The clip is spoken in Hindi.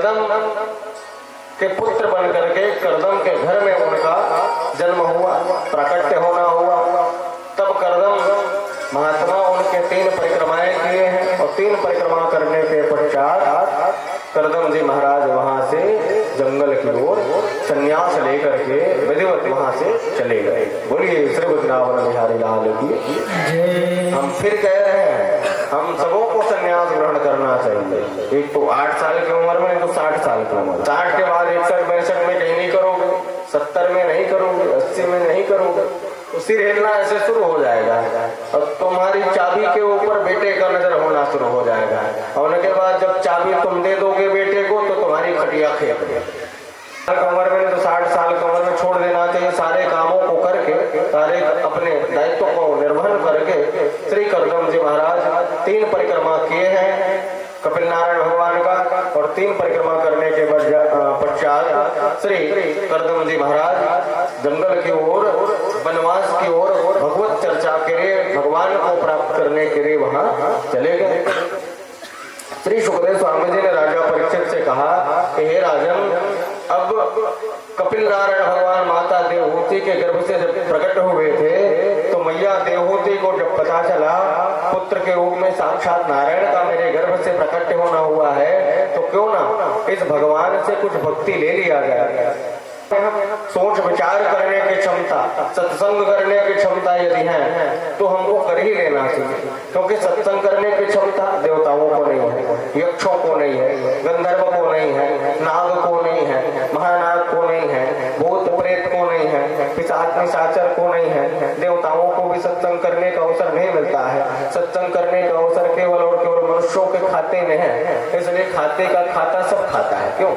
करदम के पुत्र बन करके करदम के घर में उनका जन्म हुआ, प्राकट्य होना हुआ। तब करदम महात्मा उनके 3 परिक्रमाएं किए हैं और 3 परिक्रमा करने के पश्चात करदम जी महाराज वहां से जंगल की ओर संन्यास लेकर के विधिवत वहां से चले गए। बोलिए श्री वृंदावन बिहारी लाल की। हम फिर कह रहे हैं हम सबों को संन्यास ग्रहण करना चाहिए। एक तो 8 साल की उम्र में, तो 60 साल की उम्र, 60 के बाद 61-62 में कहीं नहीं करोगे, 70 में नहीं करोगे, 80 में नहीं करोगे, तो सिर हिलना ऐसे शुरू हो जाएगा और तुम्हारी चाबी के ऊपर बेटे का नजर होना शुरू हो जाएगा। और उनके बाद जब चाबी तुम दे दोगे बेटे को तो तुम्हारी खटिया खेप देगी। उम्र में तो 60 साल की उम्र में छोड़ देना चाहिए, सारे कामों को करके, सारे अपने दायित्व को निर्वहन करके। श्री करदम जी महाराज 3 परिक्रमा किए हैं कपिल नारायण भगवान का, और 3 परिक्रमा करने के पश्चात श्री करदम जी महाराज जंगल की ओर, वनवास की ओर, भगवत चर्चा के लिए, भगवान को प्राप्त करने के लिए वहां चले गए। श्री सुखदेव स्वामी जी ने राजा परीक्षित से कहा कि हे राजन, अब कपिल नारायण भगवान माता देवहूति के गर्भ से जब प्रकट हुए थे तो मैया देवहूति को जब पता चला पुत्र के रूप में साक्षात नारायण का मेरे गर्भ से प्रकट होना हुआ है, तो क्यों ना इस भगवान से कुछ भक्ति ले लिया जाए। सोच विचार करने की क्षमता, सत्संग करने की क्षमता यदि है तो हमको कर ही लेना चाहिए, क्योंकि सत्संग करने की क्षमता देवताओं को नहीं है, यक्षों को नहीं है, गंधर्व को नहीं है, नाग को नहीं है, महानाग को नहीं है, भूत प्रेत को नहीं है, पिशाच निशाचर को नहीं है। देवताओं को भी सत्संग करने का अवसर नहीं मिलता है। सत्संग करने का अवसर केवल और केवल मनुष्यों के खाते में है, इसलिए खाते का खाता सब खाता है। क्यों?